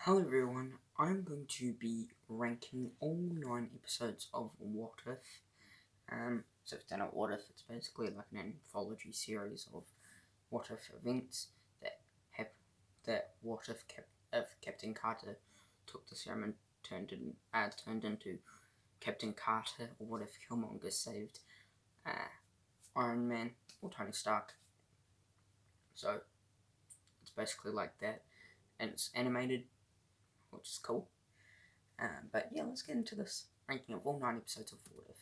Hello everyone, I'm going to be ranking all 9 episodes of What If. So if you don't know What If, it's basically like an anthology series of what if events that if Captain Carter took the serum and turned into Captain Carter, or what if Killmonger saved Iron Man or Tony Stark. So it's basically like that, and it's animated, which is cool. But yeah, let's get into this ranking of all 9 episodes of What If.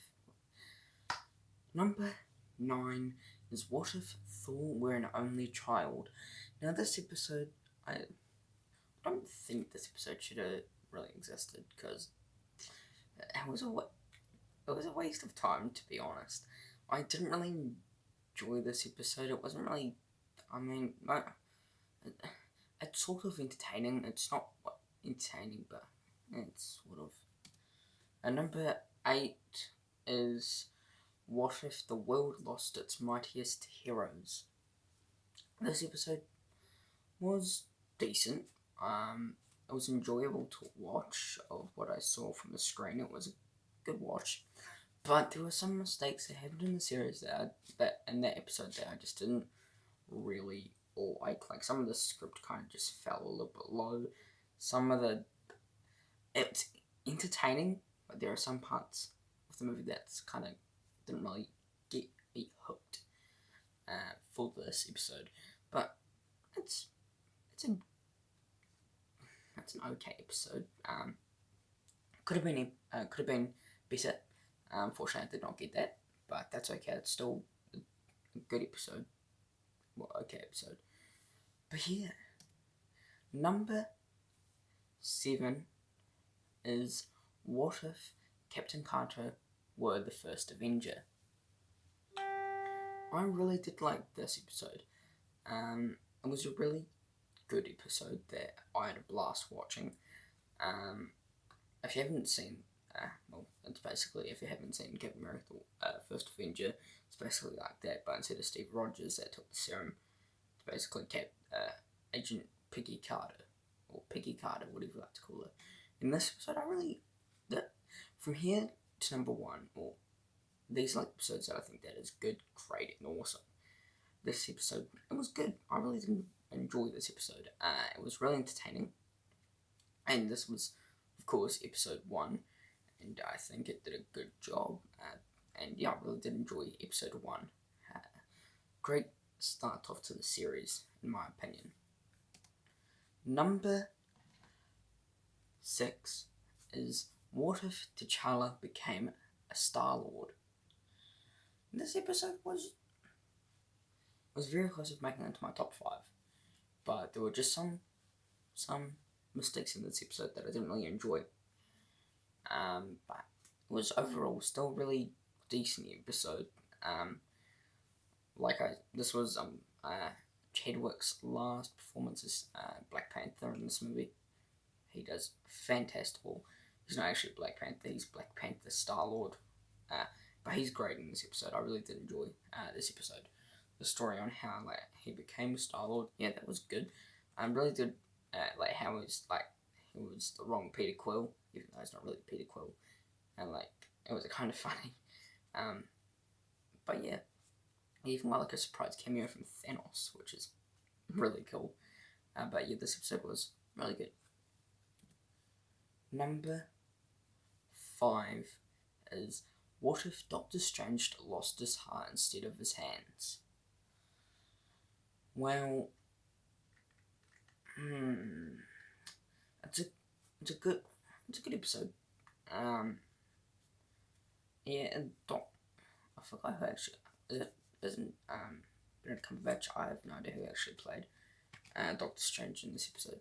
Number 9 is What If Thor Were an Only Child. Now this episode, I don't think this episode should have really existed, because it was a waste of time, to be honest. I didn't really enjoy this episode. It wasn't really, it's sort of entertaining. It's not entertaining, but it's sort of. Number 8 is What If the World Lost Its Mightiest Heroes. This episode was decent. It was enjoyable to watch. Of what I saw from the screen, it was a good watch. But there were some mistakes that happened in the series that in that episode that I just didn't really like. Like, some of the script kind of just fell a little bit low. It's entertaining, but there are some parts of the movie that's kind of didn't really get me hooked for this episode. But it's an okay episode. Could have been better. Unfortunately, I did not get that, but that's okay. It's still a good episode. Well, okay episode. But yeah, number 7 is What If Captain Carter were the first Avenger. I really did like this episode. It was a really good episode that I had a blast watching. If you haven't seen, it's basically, if you haven't seen Captain America, First Avenger, it's basically like that, but instead of Steve Rogers that took the serum, it's basically Agent Peggy Carter, or Peggy Carter, whatever you like to call her. In this episode, from here to number 1, or these like episodes that I think that is good, great, and awesome. This episode, it was good. I really did enjoy this episode. It was really entertaining, and this was, of course, episode 1, and I think it did a good job. And yeah, I really did enjoy episode 1. Great start off to the series, in my opinion. Number 6 is What If T'Challa Became a Star-Lord. This episode was very close to making it into my top 5, but there were just some mistakes in this episode that I didn't really enjoy. But it was overall still a really decent episode. This was Chadwick's last performance as Black Panther in this movie. He does fantastical. He's not actually Black Panther. He's Black Panther Star-Lord. But he's great in this episode. I really did enjoy this episode. The story on how he became Star-Lord, yeah, that was good. I really did how he was the wrong Peter Quill, even though he's not really Peter Quill, and it was kind of funny. But yeah, he even got a surprise cameo from Thanos, which is really cool. But yeah, this episode was really good. Number 5 is What If Doctor Strange lost his heart instead of his hands? Well, it's a good episode. Yeah, and I forgot who actually isn't Benedict Cumberbatch. I have no idea who actually played Doctor Strange in this episode,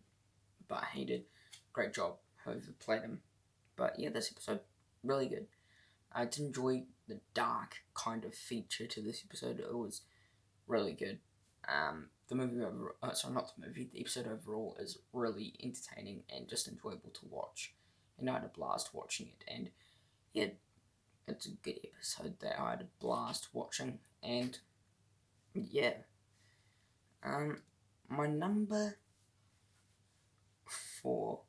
but he did great job whoever played him. But yeah, this episode really good. I did enjoy the dark kind of feature to this episode. It was really good. The episode overall is really entertaining and just enjoyable to watch. And I had a blast watching it. And yeah, it's a good episode that I had a blast watching. And yeah, my number 4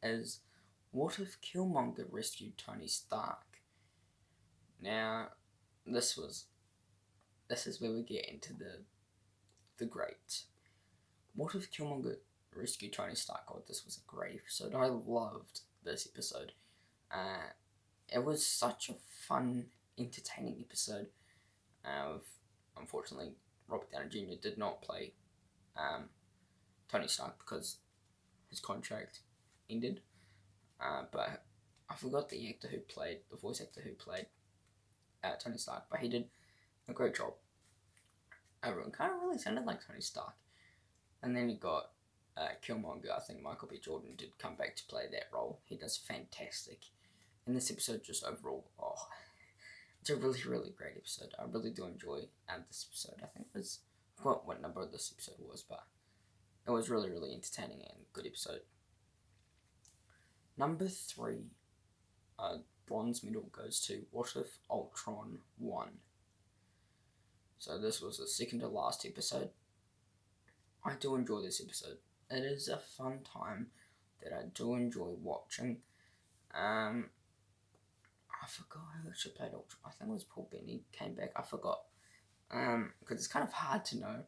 is what if Killmonger rescued Tony Stark? Now, this is where we get into the great. What if Killmonger rescued Tony Stark? Oh, this was a great episode. I loved this episode. It was such a fun, entertaining episode. Unfortunately, Robert Downey Jr. did not play Tony Stark because his contract ended. But I forgot the voice actor who played Tony Stark, but he did a great job. Everyone kind of really sounded like Tony Stark. And then you got Killmonger. I think Michael B. Jordan did come back to play that role. He does fantastic. And this episode just overall, it's a really, really great episode. I really do enjoy this episode. I think it was, I forgot what number this episode was, but it was really, really entertaining and good episode. Number 3, bronze medal goes to What If Ultron won? So this was the second to last episode. I do enjoy this episode. It is a fun time that I do enjoy watching. I forgot who actually played Ultron. I think it was Paul Bettany came back. I forgot. Because it's kind of hard to know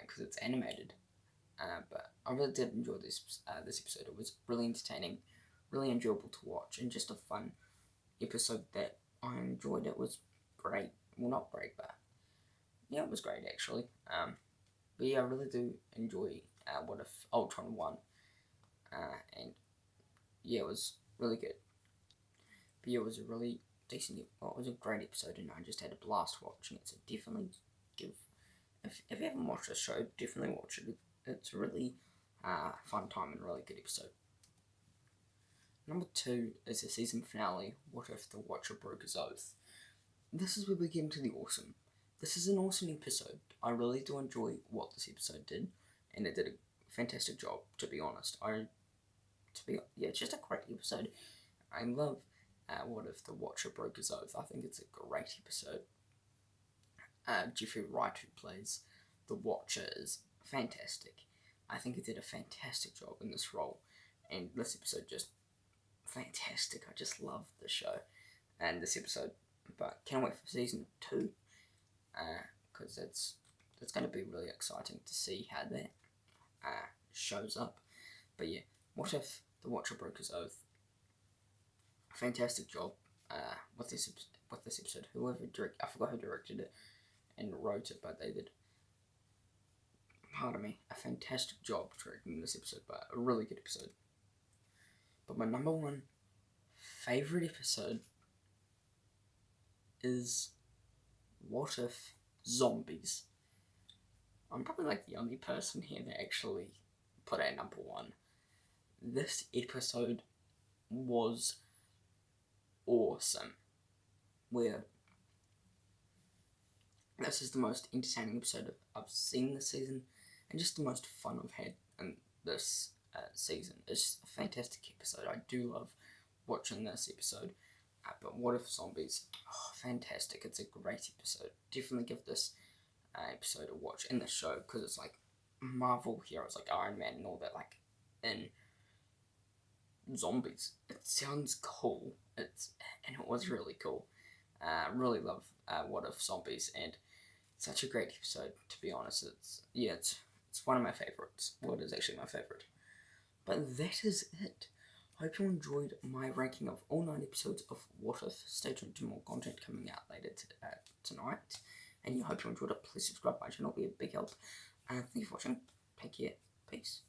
because it's animated. But I really did enjoy this episode. It was really entertaining, really enjoyable to watch, and just a fun episode that I enjoyed. It was great. Well, not great, but yeah, it was great actually. But yeah, I really do enjoy What If Ultron won. And yeah, it was really good. But yeah, it was a really decent, well, it was a great episode, and I just had a blast watching it. So definitely if you haven't watched the show, definitely watch it. It's a really fun time and a really good episode. Number 2 is the season finale, What If the Watcher Broke His Oath? This is where we get into the awesome. This is an awesome episode. I really do enjoy what this episode did, and it did a fantastic job, to be honest. It's just a great episode. I love What If the Watcher Broke His Oath? I think it's a great episode. Jeffrey Wright, who plays the Watcher, is fantastic. I think he did a fantastic job in this role, and this episode just fantastic. I just love the show and this episode, but can't wait for season 2 because it's going to be really exciting to see how that shows up. But yeah, What If the Watcher Broke His Oath? Fantastic job with this episode. I forgot who directed it and wrote it, but they did, a fantastic job directing this episode, but a really good episode. But my number 1 favourite episode is What If Zombies? I'm probably like the only person here that actually put a number 1. This episode was awesome. This is the most entertaining episode I've seen this season, and just the most fun I've had in this season. It's a fantastic episode. I do love watching this episode. But What If Zombies? Oh, fantastic. It's a great episode. Definitely give this episode a watch in the show, because it's like Marvel heroes like Iron Man and all that, like in zombies. It sounds cool. And it was really cool. Really love What If Zombies, and such a great episode, to be honest. It's one of my favourites. Well, it is actually my favourite. But that is it. Hope you enjoyed my ranking of all 9 episodes of What If. Stay tuned to more content coming out later tonight. And hope you enjoyed it. Please subscribe to my channel. It'll be a big help. Thank you for watching. Take care. Peace.